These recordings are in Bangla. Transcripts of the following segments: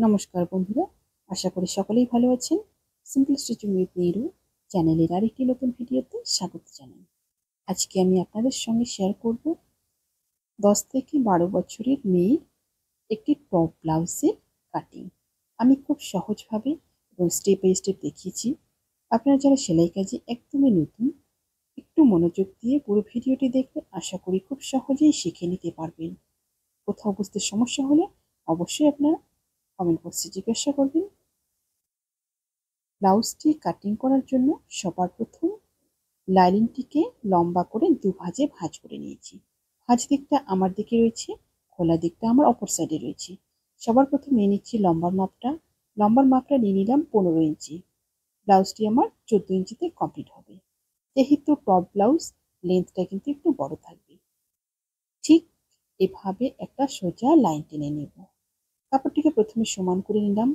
নমস্কার বন্ধুরা, আশা করি সকলেই ভালো আছেন। সিম্পল স্টিচিং উইথ নিরু চ্যানেলের আরেকটি নতুন ভিডিওতে স্বাগত জানাই। আজকে আমি আপনাদের সঙ্গে শেয়ার করব 10 থেকে 12 বছরের মেয়ের একটি টপ ব্লাউজের কাটিং। আমি খুব সহজভাবে এবং স্টেপ বাই স্টেপ দেখিয়েছি। আপনারা যারা সেলাই কাজে একদমই নতুন, একটু মনোযোগ দিয়ে পুরো ভিডিওটি দেখলে আশা করি খুব সহজেই শিখে নিতে পারবেন। কোথাও বুঝতে সমস্যা হলে অবশ্যই আপনারা কমেন্ট বক্সে জিজ্ঞাসা করবেন। ব্লাউজটি কাটিং করার জন্য সবার প্রথম লাইনিংটিকে লম্বা করে দুভাজে ভাঁজ করে নিয়েছি। ভাঁজ দিকটা আমার দিকে রয়েছে, খোলা দিকটা আমার অপর সাইডে রয়েছে। সবার প্রথম নিয়ে নিচ্ছি লম্বার মাপটা। লম্বার মাপটা নিয়ে নিলাম 15 ইঞ্চি। ব্লাউজটি আমার 14 ইঞ্চিতে কমপ্লিট হবে। যেহেতু টপ ব্লাউজ, লেন্থটা কিন্তু একটু বড় থাকবে। ঠিক এভাবে একটা সোজা লাইন টেনে নেব। কাপড়টিকে প্রথমে সমান করে নিলাম।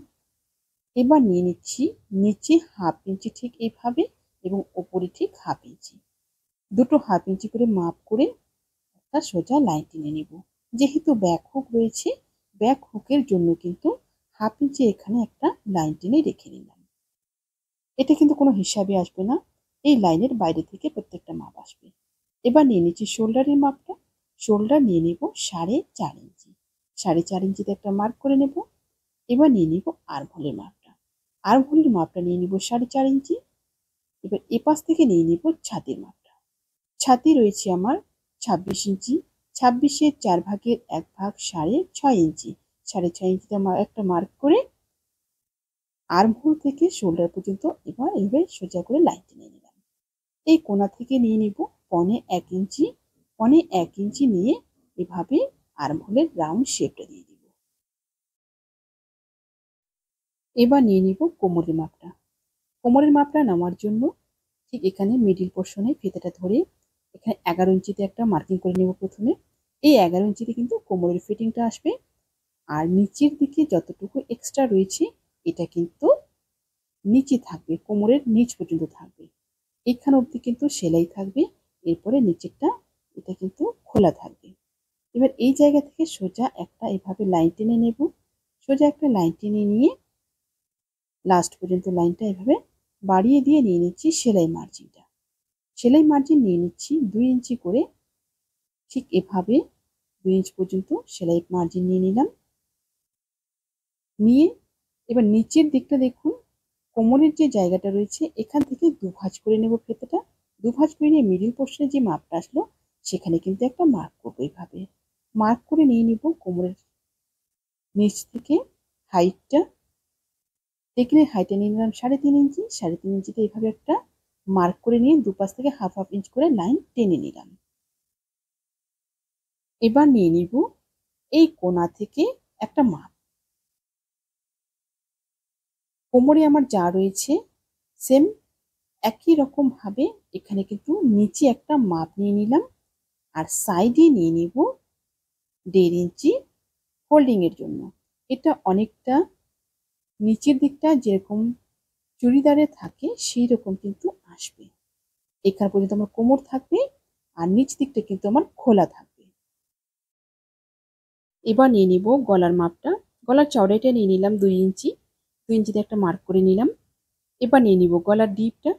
এবার নিয়ে নিচ্ছি নিচে হাফ ইঞ্চি ঠিক এইভাবে এবং ওপরে ঠিক হাফ ইঞ্চি, দুটো হাফ ইঞ্চি করে মাপ করে একটা সোজা লাইন টেনে নেব। যেহেতু ব্যাক হুক রয়েছে, ব্যাক হুকের জন্য কিন্তু হাফ ইঞ্চি এখানে একটা লাইন টেনে রেখে নিলাম। এটা কিন্তু কোনো হিসাবে আসবে না, এই লাইনের বাইরে থেকে প্রত্যেকটা মাপ আসবে। এবার নিয়ে নিচ্ছি শোল্ডারের মাপটা। শোল্ডার নিয়ে নেব 4.5 ইঞ্চি। 4.5 ইঞ্চিতে একটা মার্ক করে নেব। এবার নিয়ে নিব আর্মহোলের মাপটা। আর্মহোলের মাপটা নিয়ে নিব 4.5 ইঞ্চি। এবার এপাশ থেকে নিয়ে নিব ছাতির মাপটা। ছাতি রয়েছে আমার 26 ইঞ্চি। 26-এর 4 ভাগের 1 ভাগ 6.5 ইঞ্চি। 6.5 ইঞ্চিতে একটা মার্ক করে আর্মহোল থেকে শোল্ডার পর্যন্ত এবার এইভাবে সোজা করে লাইন টেনে নিলাম। এই কোণা থেকে নিয়ে নিব 1.25 ইঞ্চি। 1.25 ইঞ্চি নিয়ে এভাবে আর্মহোলের রাউন্ড শেপটা দিয়ে দিব। এবার নিয়ে নিব কোমরের মাপটা। কোমরের মাপটা নেওয়ার জন্য ঠিক এখানে মিডিল পোর্শনে ফিতেটা ধরে এখানে 11 ইঞ্চিতে একটা মার্কিং করে নেব প্রথমে। এই 11 ইঞ্চিতে কিন্তু কোমরের ফিটিংটা আসবে। আর নিচের দিকে যতটুকু এক্সট্রা রয়েছে এটা কিন্তু নিচে থাকবে, কোমরের নিচ পর্যন্ত থাকবে। এখানে অবধি কিন্তু সেলাই থাকবে, এরপরে নিচেরটা এটা কিন্তু খোলা থাকবে। এবার এই জায়গা থেকে সোজা একটা এভাবে লাইন টেনে নেব। সোজা একটা লাইন টেনে নিয়ে লাস্ট পর্যন্ত লাইনটা এভাবে বাড়িয়ে দিয়ে নিয়ে নিচ্ছি সেলাই মার্জিনটা। সেলাই মার্জিন নিয়ে নিচ্ছি 2 ইঞ্চি করে। ঠিক এভাবে 2 ইঞ্চ পর্যন্ত সেলাই মার্জিন নিয়ে নিলাম। নিয়ে এবার নিচের দিকটা দেখুন, কোমরের যে জায়গাটা রয়েছে এখান থেকে দুভাঁজ করে নেব ফিতেটা। দুভাঁজ করে নিয়ে মিডিল পোর্শনে যে মাপটা আসলো সেখানে কিন্তু একটা মার্ক করবো। এইভাবে মার্ক করে নিয়ে নিব কোমরের নিচ থেকে হাইটটা। এখানে হাইটে নিয়ে নিলাম 3.5 ইঞ্চি। 3.5 ইঞ্চিতে এইভাবে একটা মার্ক করে নিয়ে দুপাশ থেকে হাফ হাফ ইঞ্চ করে লাইন টেনে নিলাম। এবার নিয়ে নিব এই কোণা থেকে একটা মাপ। কোমরে আমার যা রয়েছে সেম একই রকম ভাবে এখানে কিন্তু নিচে একটা মাপ নিয়ে নিলাম। আর সাইডে নিয়ে নিব 1.5 ইঞ্চি হোল্ডিং এর জন্য। এটা অনেকটা নিচের দিকটা যেরকম চুড়িদারে থাকে সেই রকম কিন্তু আসবে। এখান পর্যন্ত আমার কোমর থাকবে আর নিচ দিকটা কিন্তু আমার খোলা থাকবে। এবার নিয়ে নিব গলার মাপটা। গলার চওড়াইটা নিয়ে নিলাম 2 ইঞ্চি। 2 ইঞ্চিতে একটা মার্ক করে নিলাম। এবার নিয়ে নিব গলার ডিপটা।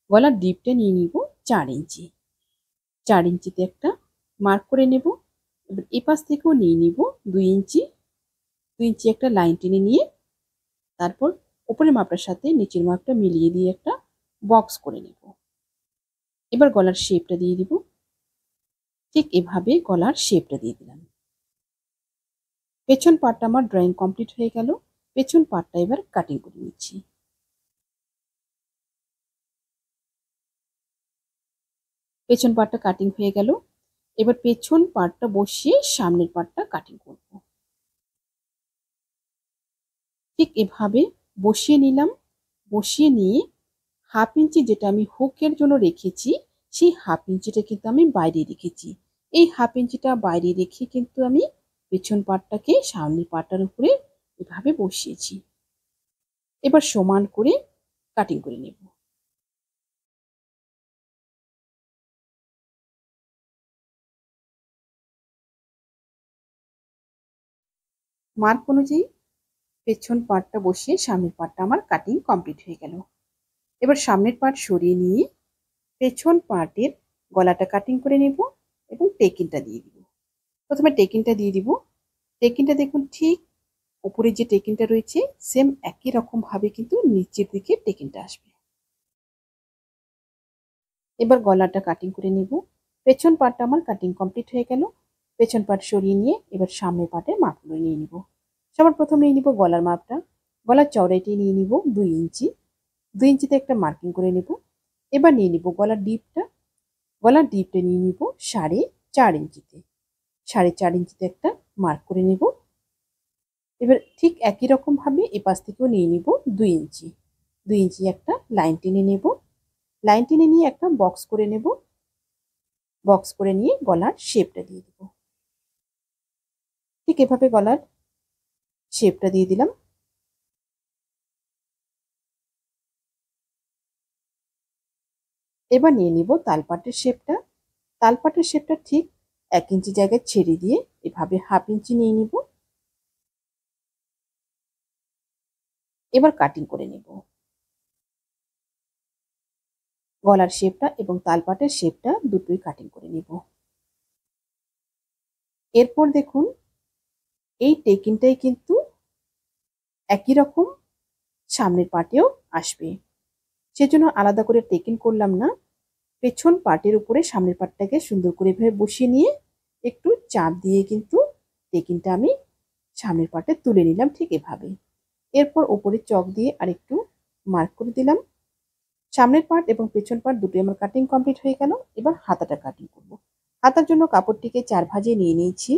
গলার ডিপটা নিয়ে নিব 4 ইঞ্চি। 4 ইঞ্চিতে একটা মার্ক করে নেব। এবার এপাশ থেকেও নিয়ে নিব 2 ইঞ্চি। 2 ইঞ্চি একটা লাইন টেনে নিয়ে তারপর উপরের মাপটার সাথে নিচের মাপটা মিলিয়ে দিয়ে একটা বক্স করে নেব। এবার গলার শেপটা দিয়ে দিব। ঠিক এভাবে গলার শেপটা দিয়ে দিলাম। পেছন পার্টটা আমার ড্রয়িং কমপ্লিট হয়ে গেল। পেছন পার্টটা এবার কাটিং করে নিচ্ছি। পেছন পার্টটা কাটিং হয়ে গেল। এবার পেছন পার্টটা বসিয়ে সামনের পার্টটা কাটিং করব। ঠিক এভাবে বসিয়ে নিলাম। বসিয়ে নিয়ে হাফ ইঞ্চি যেটা আমি হুকের জন্য রেখেছি সেই হাফ ইঞ্চিটা কিন্তু আমি বাইরে রেখেছি। এই হাফ ইঞ্চিটা বাইরে রেখে কিন্তু আমি পেছন পার্টটাকে সামনের পার্টটার উপরে এভাবে বসিয়েছি। এবার সমান করে কাটিং করে নেব। মার্ক অনুযায়ী পেছন পার্টটা বসিয়ে সামনের পার্টটা আমার কাটিং কমপ্লিট হয়ে গেল। এবার সামনের পার্ট সরিয়ে নিয়ে পেছন পার্টের গলাটা কাটিং করে নেব এবং টেকিনটা দিয়ে দিব। প্রথমে টেকিনটা দিয়ে দিব। টেকিনটা দেখুন ঠিক উপরে যে টেকিনটা রয়েছে সেম একই রকম ভাবে কিন্তু নিচের দিকে টেকিনটা আসবে। এবার গলাটা কাটিং করে নেব। পেছন পার্টটা আমার কাটিং কমপ্লিট হয়ে গেল। পেছন পার্ট সরিয়ে নিয়ে এবার সামনের পার্টের মাপগুলো নিয়ে নিব। সবার প্রথম নিয়ে নিব গলার মাপটা। গলার চওড়াইটি নিয়ে নিব 2 ইঞ্চি। 2 ইঞ্চিতে একটা মার্কিং করে নেব। এবার নিয়ে নিব গলার ডিপটা। গলার ডিপটা নিয়ে নিব 4.5 ইঞ্চিতে। 4.5 ইঞ্চিতে একটা মার্ক করে নেব। এবার ঠিক একই রকম ভাবে এপাশ থেকেও নিয়ে নিব 2 ইঞ্চি। 2 ইঞ্চি একটা লাইন টেনে নেব। লাইন টেনে নিয়ে একটা বক্স করে নেব। বক্স করে নিয়ে গলার শেপটা দিয়ে দেব। ঠিক এভাবে গলার শেপটা দিয়ে দিলাম। এবার নিয়ে নিব তালপাটের শেপটা। তালপাটের শেপটা ঠিক 1 ইঞ্চি জায়গায় ছেড়ে দিয়ে এভাবে 1/2 ইঞ্চি নিয়ে নিব। এবার কাটিং করে নেব। গলার শেপটা এবং তালপাটের শেপটা দুটোই কাটিং করে নেব। এরপর দেখুন এই টেকিনটাই কিন্তু একই রকম সামনের পার্টেও আসবে। সেজন্য আলাদা করে টেকিন করলাম না। পেছন পার্টের উপরে সামনের পার্টটাকে সুন্দর করে এভাবে বসিয়ে নিয়ে একটু চাপ দিয়ে কিন্তু টেকিনটা আমি সামনের পার্টে তুলে নিলাম ঠিক এভাবে। এরপর উপরে চক দিয়ে আরেকটু মার্ক করে দিলাম। সামনের পার্ট এবং পেছন পার্ট দুটোই আমার কাটিং কমপ্লিট হয়ে গেল। এবার হাতাটা কাটিং করব। হাতার জন্য কাপড়টিকে 4 ভাঁজে নিয়ে নিয়েছি।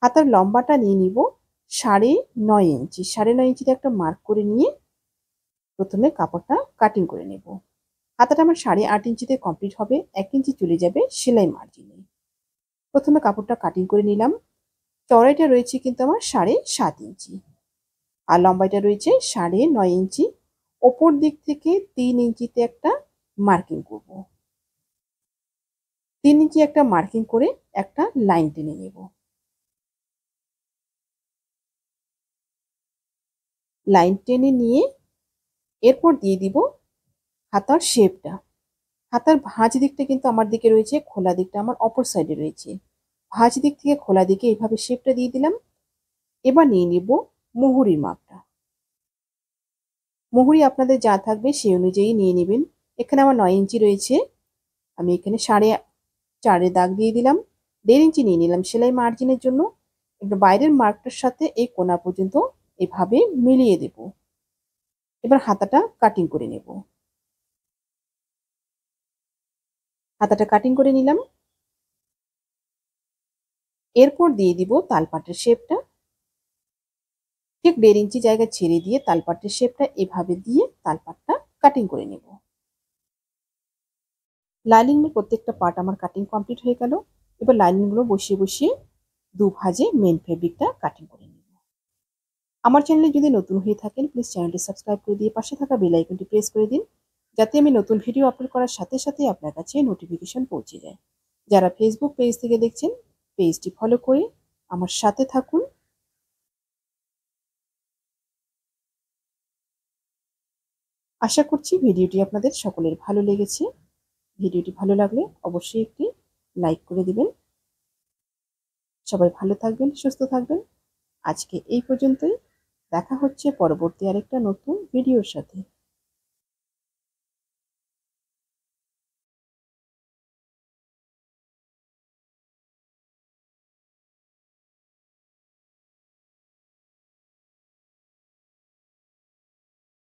হাতার লম্বাটা নিয়ে নিব 9.5 ইঞ্চি। 9.5 ইঞ্চিতে একটা মার্ক করে নিয়ে প্রথমে কাপড়টা কাটিং করে নেব। হাতাটা আমার 8.5 ইঞ্চিতে কমপ্লিট হবে। 1 ইঞ্চি চলে যাবে সেলাই মার্জিনে। প্রথমে কাপড়টা কাটিং করে নিলাম। চওড়াইটা রয়েছে কিন্তু আমার 7.5 ইঞ্চি আর লম্বাইটা রয়েছে 9.5 ইঞ্চি। ওপর দিক থেকে 3 ইঞ্চিতে একটা মার্কিং করব। 3 ইঞ্চি একটা মার্কিং করে একটা লাইন টেনে নেব। লাইন টেনে নিয়ে এরপর দিয়ে দিব হাতার শেপটা। হাতার ভাঁজ দিকটা কিন্তু আমার দিকে রয়েছে, খোলা দিকটা আমার অপর সাইডে রয়েছে। ভাঁজ দিক থেকে খোলা দিকে এইভাবে শেপটা দিয়ে দিলাম। এবার নিয়ে নিব মুহুরির মাপটা। মুহুরি আপনাদের যা থাকবে সেই অনুযায়ী নিয়ে নেবেন। এখানে আমার 9 ইঞ্চি রয়েছে। আমি এখানে 4.5 দাগ দিয়ে দিলাম। 1.5 ইঞ্চি নিয়ে নিলাম সেলাই মার্জিনের জন্য। একটু বাইরের মার্কটার সাথে এই কোনা পর্যন্ত এভাবে মিলিয়ে দেব। এবার হাতাটা কাটিং করে নেব। হাতাটা কাটিং করে নিলাম। এরপর দিয়ে দিব তালপাটের শেপটা। ঠিক 1.5 ইঞ্চি জায়গা ছেড়ে দিয়ে তালপাটের শেপটা এভাবে দিয়ে তালপাটটা কাটিং করে নেব। লাইনিংয়ের প্রত্যেকটা পার্ট আমার কাটিং কমপ্লিট হয়ে গেল। এবার লাইনিংগুলো বসিয়ে বসিয়ে 2 ভাঁজে মেন ফেব্রিকটা কাটিং করে নেব। আমার চ্যানেলে যদি নতুন হয়ে থাকেন প্লিজ চ্যানেলটি সাবস্ক্রাইব করে দিয়ে পাশে থাকা বেল আইকনটি প্রেস করে দিন, যাতে আমি নতুন ভিডিও আপলোড করার সাথে সাথে আপনার কাছে নোটিফিকেশন পৌঁছে যায়। যারা ফেসবুক পেজ থেকে দেখছেন পেজটি ফলো করে আমার সাথে থাকুন। আশা করছি ভিডিওটি আপনাদের সকলের ভালো লেগেছে। ভিডিওটি ভালো লাগলে অবশ্যই একটি লাইক করে দিবেন। সবাই ভালো থাকবেন, সুস্থ থাকবেন। আজকে এই পর্যন্তই। দেখা হচ্ছে পরবর্তী আরেকটা নতুন ভিডিওর সাথে।